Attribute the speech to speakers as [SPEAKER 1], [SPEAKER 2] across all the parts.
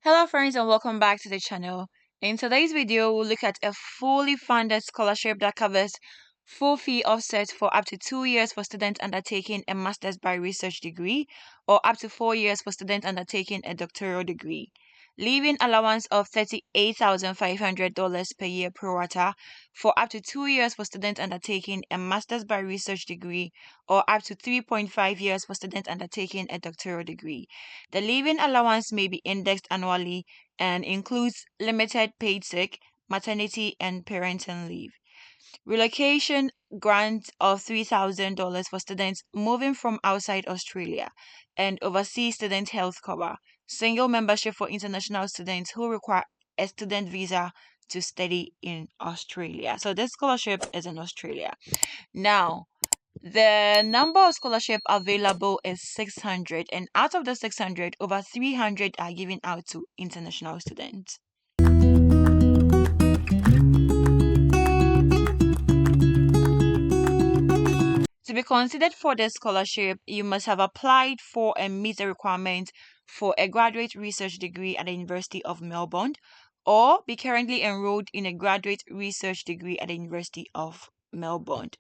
[SPEAKER 1] Hello friends and welcome back to the channel. In today's video, we'll look at a fully funded scholarship that covers full fee offset for up to 2 years for students undertaking a master's by research degree or up to 4 years for students undertaking a doctoral degree. Leaving allowance of $38,500 per year pro rata for up to 2 years for students undertaking a master's by research degree or up to 3.5 years for students undertaking a doctoral degree. The leaving allowance may be indexed annually and includes limited paid sick, maternity, and parental leave. Relocation grant of $3,000 for students moving from outside Australia and overseas student health cover. Single membership for international students who require a student visa to study in Australia. So this scholarship is in Australia. Now, the number of scholarship available is 600, and out of the 600, over 300 are given out to international students. To be considered for this scholarship, you must have applied for and meet the requirement for a graduate research degree at the University of Melbourne or be currently enrolled in a graduate research degree at the University of Melbourne.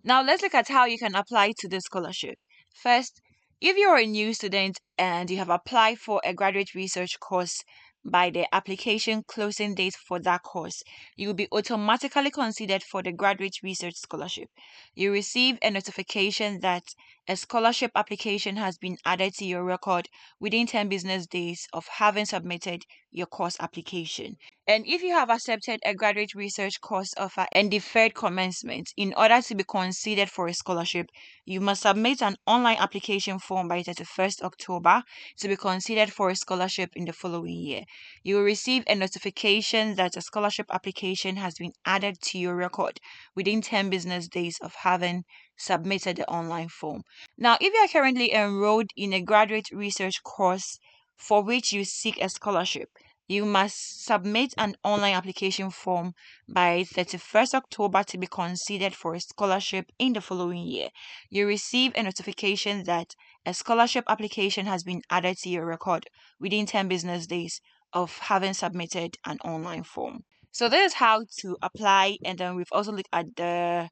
[SPEAKER 1] Now, let's look at how you can apply to this scholarship. First, if you're a new student and you have applied for a graduate research course by the application closing date for that course, you will be automatically considered for the graduate research scholarship. You receive a notification that a scholarship application has been added to your record within 10 business days of having submitted your course application. And if you have accepted a graduate research course offer and deferred commencement, in order to be considered for a scholarship, you must submit an online application form by 31st October to be considered for a scholarship in the following year. You will receive a notification that a scholarship application has been added to your record within 10 business days of having submitted the online form. Now, if you are currently enrolled in a graduate research course for which you seek a scholarship, you must submit an online application form by 31st October to be considered for a scholarship in the following year. You receive a notification that a scholarship application has been added to your record within 10 business days of having submitted an online form. So this is how to apply, and then we've also looked at the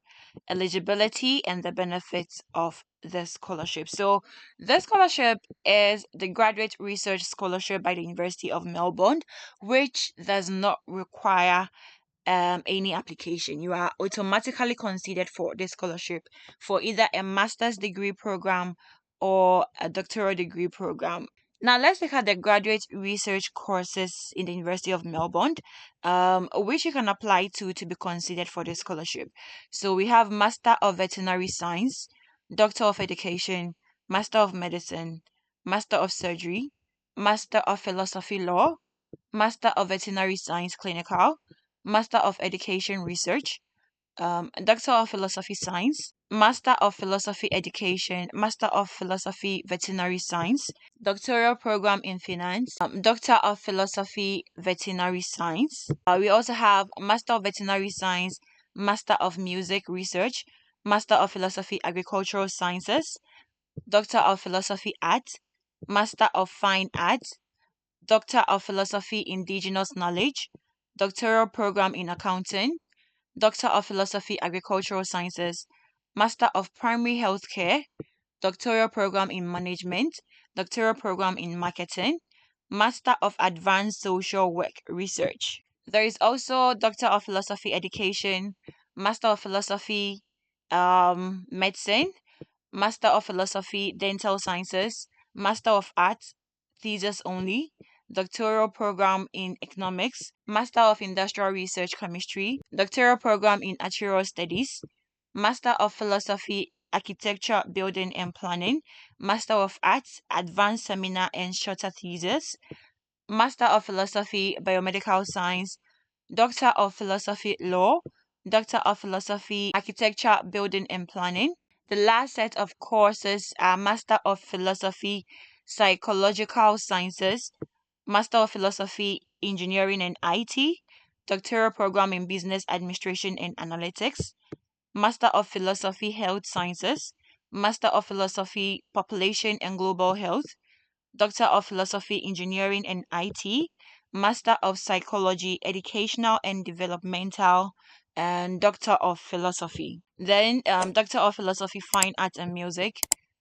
[SPEAKER 1] eligibility and the benefits of the scholarship. So the scholarship is the Graduate Research Scholarship by the University of Melbourne, which does not require any application. You are automatically considered for this scholarship for either a master's degree program or a doctoral degree program. Now let's look at the graduate research courses in the University of Melbourne, which you can apply to be considered for this scholarship. So we have Master of Veterinary Science, Doctor of Education, Master of Medicine, Master of Surgery, Master of Philosophy Law, Master of Veterinary Science Clinical, Master of Education Research, Doctor of Philosophy Science, Master of Philosophy Education, Master of Philosophy Veterinary Science, Doctoral Program in Finance, Doctor of Philosophy Veterinary Science. We also have Master of Veterinary Science, Master of Music Research, Master of Philosophy Agricultural Sciences, Doctor of Philosophy Art, Master of Fine Arts, Doctor of Philosophy Indigenous Knowledge, Doctoral Program in Accounting, Doctor of Philosophy Agricultural Sciences, Master of Primary Healthcare, Doctoral Program in Management, Doctoral Program in Marketing, Master of Advanced Social Work Research. There is also Doctor of Philosophy Education, Master of Philosophy Medicine, Master of Philosophy Dental Sciences, Master of Arts thesis only, doctoral program in economics, Master of Industrial Research Chemistry, doctoral program in actuarial studies, Master of Philosophy Architecture, Building and Planning, Master of Arts Advanced Seminar and Shorter Thesis, Master of Philosophy Biomedical Science, Doctor of Philosophy Law, Doctor of Philosophy Architecture, Building and Planning. The last set of courses are Master of Philosophy Psychological Sciences, Master of Philosophy Engineering and IT, Doctoral Program in Business Administration and Analytics, Master of Philosophy Health Sciences, Master of Philosophy Population and Global Health, Doctor of Philosophy, Engineering and IT, Master of Psychology, Educational and Developmental, and Doctor of Philosophy. Then Doctor of Philosophy, Fine Arts and Music,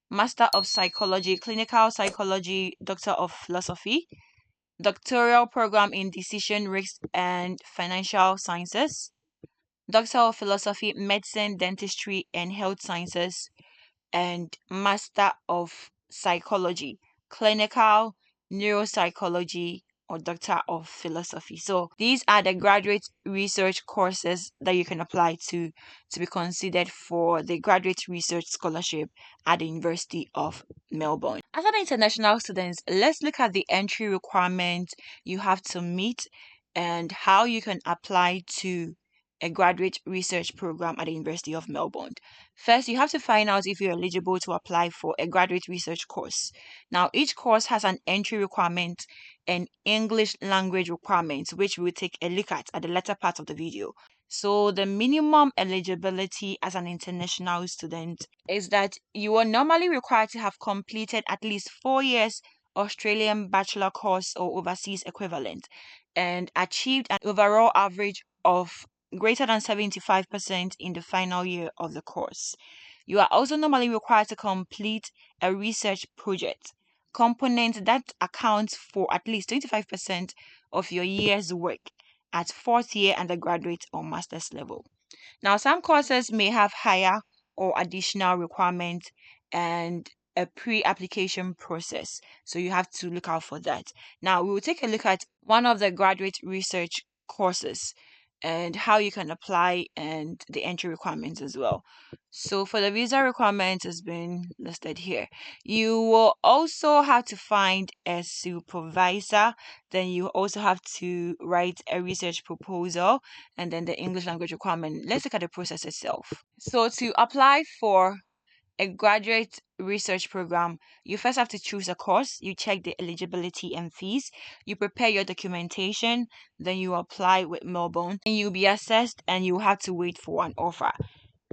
[SPEAKER 1] Master of Psychology, Clinical Psychology, Doctor of Philosophy, Doctoral Program in Decision Risk and Financial Sciences, Doctor of Philosophy, Medicine, Dentistry and Health Sciences, and Master of Psychology, Clinical Neuropsychology, or Doctor of Philosophy. So these are the graduate research courses that you can apply to be considered for the graduate research scholarship at the University of Melbourne. As an international student, let's look at the entry requirements you have to meet and how you can apply to a graduate research program at the University of Melbourne. First, you have to find out if you're eligible to apply for a graduate research course. Now, each course has an entry requirement and English language requirements, which we'll take a look at the latter part of the video. So, the minimum eligibility as an international student is that you are normally required to have completed at least 4 years Australian bachelor course or overseas equivalent and achieved an overall average of greater than 75% in the final year of the course. You are also normally required to complete a research project component that accounts for at least 25% of your year's work at fourth year undergraduate or master's level. Now, some courses may have higher or additional requirements and a pre-application process. So you have to look out for that. Now, we will take a look at one of the graduate research courses and how you can apply and the entry requirements as well. So for the visa requirements has been listed here. You will also have to find a supervisor. Then you also have to write a research proposal and then the English language requirement. Let's look at the process itself. So to apply for a graduate research program, you first have to choose a course, you check the eligibility and fees, you prepare your documentation, then you apply with Melbourne, and you'll be assessed and you have to wait for an offer.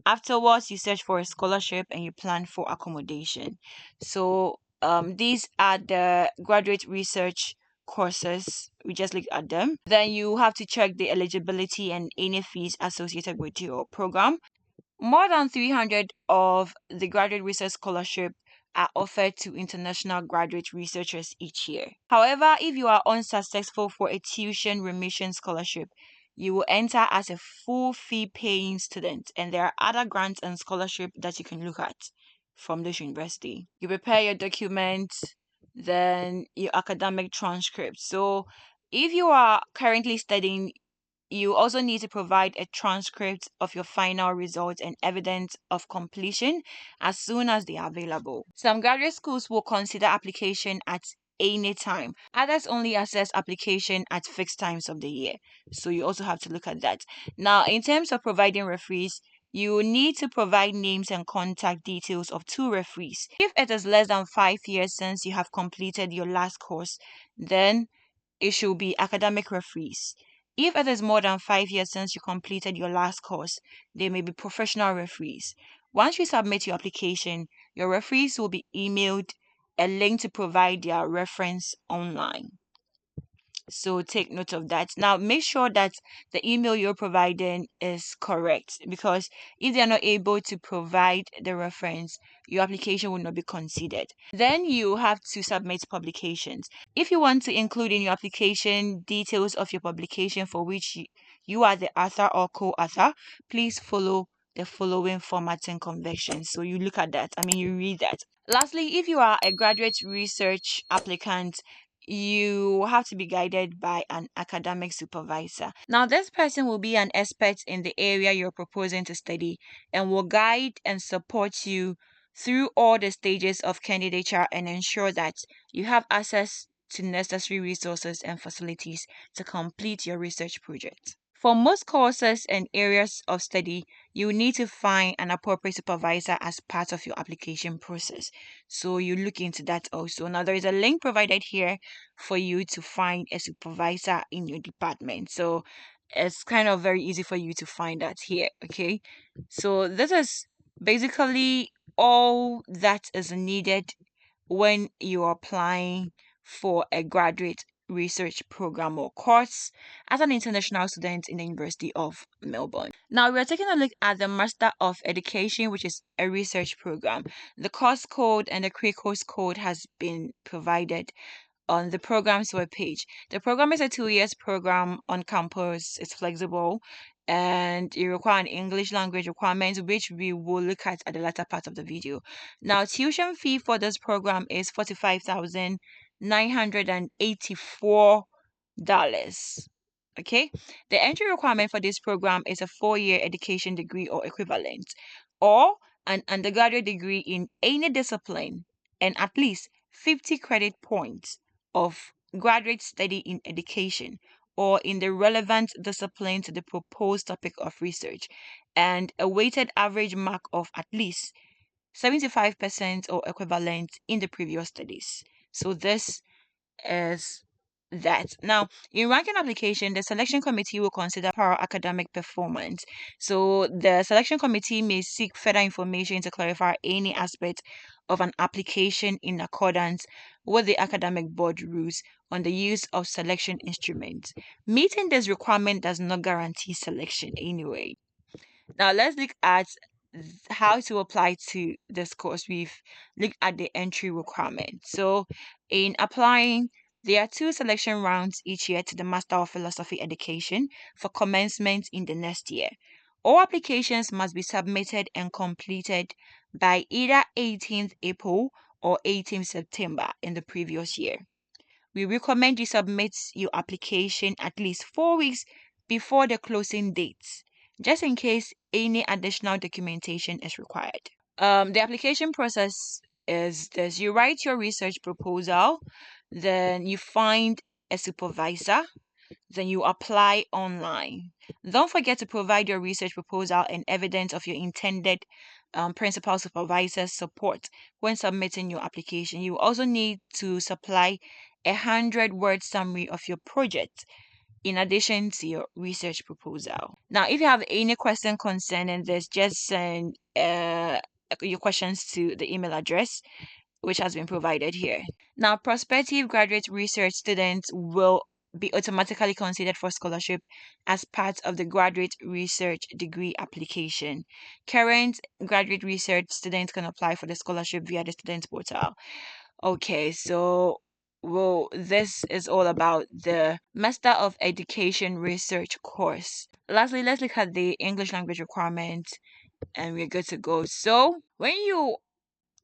[SPEAKER 1] Afterwards, you search for a scholarship and you plan for accommodation. So these are the graduate research courses. We just looked at them. Then you have to check the eligibility and any fees associated with your program. More than 300 of the graduate research scholarship are offered to international graduate researchers each year. However, if you are unsuccessful for a tuition remission scholarship, you will enter as a full fee paying student, and there are other grants and scholarships that you can look at from this university. You prepare your documents, then your academic transcript. So, if you are currently studying, you also need to provide a transcript of your final results and evidence of completion as soon as they are available. Some graduate schools will consider application at any time. Others only assess application at fixed times of the year. So you also have to look at that. Now, in terms of providing referees, you need to provide names and contact details of 2 referees. If it is less than 5 years since you have completed your last course, then it should be academic referees. If it is more than 5 years since you completed your last course, they may be professional referees. Once you submit your application, your referees will be emailed a link to provide their reference online. So take note of that. Now, make sure that the email you're providing is correct, because if they're not able to provide the reference, your application will not be considered. Then you have to submit publications. If you want to include in your application details of your publication for which you are the author or co-author, please follow the following formats and conventions. So you look at that. You read that. Lastly, if you are a graduate research applicant, you have to be guided by an academic supervisor. Now, this person will be an expert in the area you're proposing to study and will guide and support you through all the stages of candidature and ensure that you have access to necessary resources and facilities to complete your research project. For most courses and areas of study, you need to find an appropriate supervisor as part of your application process. So you look into that also. Now, there is a link provided here for you to find a supervisor in your department. So it's kind of very easy for you to find that here. Okay. So this is basically all that is needed when you're applying for a graduate research program or course as an international student in the University of Melbourne. Now we're taking a look at the Master of Education, which is a research program. The course code and the pre-course code has been provided on the program's webpage. The program is a 2 years program on campus. It's flexible and it requires an English language requirement, which we will look at the latter part of the video. Now, tuition fee for this program is $45,984. Okay, the entry requirement for this program is a 4-year education degree or equivalent, or an undergraduate degree in any discipline, and at least 50 credit points of graduate study in education or in the relevant discipline to the proposed topic of research, and a weighted average mark of at least 75% or equivalent in the previous studies. So this is that. Now, in ranking application, the selection committee will consider prior academic performance. So the selection committee may seek further information to clarify any aspect of an application in accordance with the academic board rules on the use of selection instruments. Meeting this requirement does not guarantee selection anyway. Now let's look at how to apply to this course. We've looked at the entry requirement. So in applying, there are 2 selection rounds each year to the Master of Philosophy Education for commencement in the next year. All applications must be submitted and completed by either 18th April or 18th September in the previous year. We recommend you submit your application at least 4 weeks before the closing dates, just in case any additional documentation is required. The application process is this: you write your research proposal, then you find a supervisor, then you apply online. Don't forget to provide your research proposal and evidence of your intended principal supervisor's support when submitting your application. You also need to supply 100-word summary of your project in addition to your research proposal. Now, if you have any question concerning this, just send your questions to the email address which has been provided here. Now, prospective graduate research students will be automatically considered for scholarship as part of the graduate research degree application. Current graduate research students can apply for the scholarship via the student portal. Okay, so this is all about the Master of Education research course. Lastly, let's look at the English language requirement and we're good to go. So, when you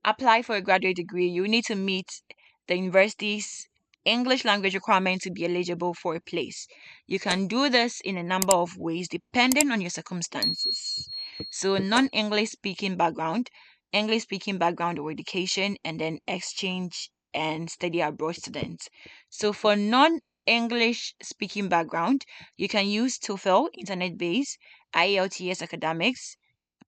[SPEAKER 1] apply for a graduate degree, you need to meet the university's English language requirement to be eligible for a place. You can do this in a number of ways depending on your circumstances. So, non-English speaking background, English speaking background or education, and then exchange and study abroad students. So, for non-English speaking background, you can use TOEFL, internet-based, IELTS academics,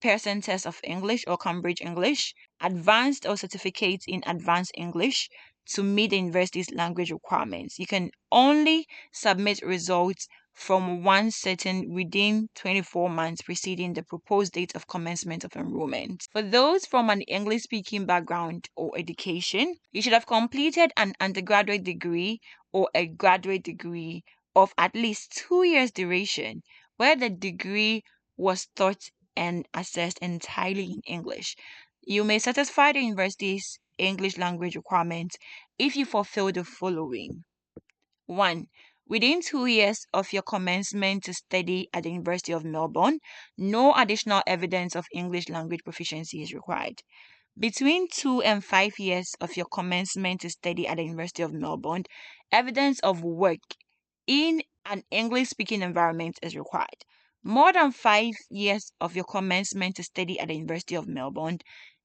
[SPEAKER 1] Pearson Test of English or Cambridge English, advanced or certificates in advanced English to meet the university's language requirements. You can only submit results from one setting within 24 months preceding the proposed date of commencement of enrollment. For those from an English speaking background or education, you should have completed an undergraduate degree or a graduate degree of at least 2 years duration where the degree was taught and assessed entirely in English. You may satisfy the university's English language requirements if you fulfill the following. 1. Within 2 years of your commencement to study at the University of Melbourne, no additional evidence of English language proficiency is required. Between 2 and 5 years of your commencement to study at the University of Melbourne, evidence of work in an English speaking environment is required. More than 5 years of your commencement to study at the University of Melbourne,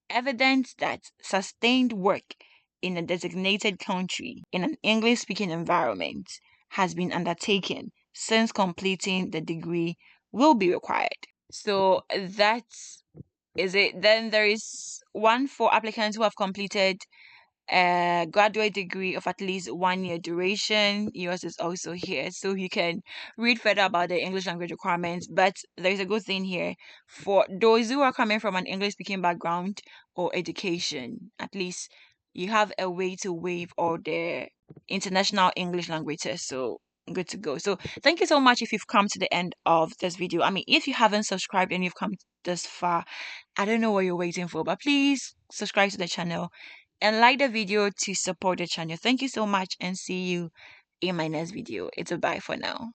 [SPEAKER 1] evidence that sustained work in a designated country in an English speaking environment has been undertaken since completing the degree will be required. So that is it. Then there is one for applicants who have completed a graduate degree of at least 1 year duration. Yours is also here, so you can read further about the English language requirements. But there's a good thing here for those who are coming from an English speaking background or education. At least you have a way to waive all the international English language test. So good to go. So thank you so much if you've come to the end of this video. I mean, if you haven't subscribed and you've come this far, I don't know what you're waiting for, but please subscribe to the channel and like the video to support the channel. Thank you so much and see you in my next video. It's a bye for now.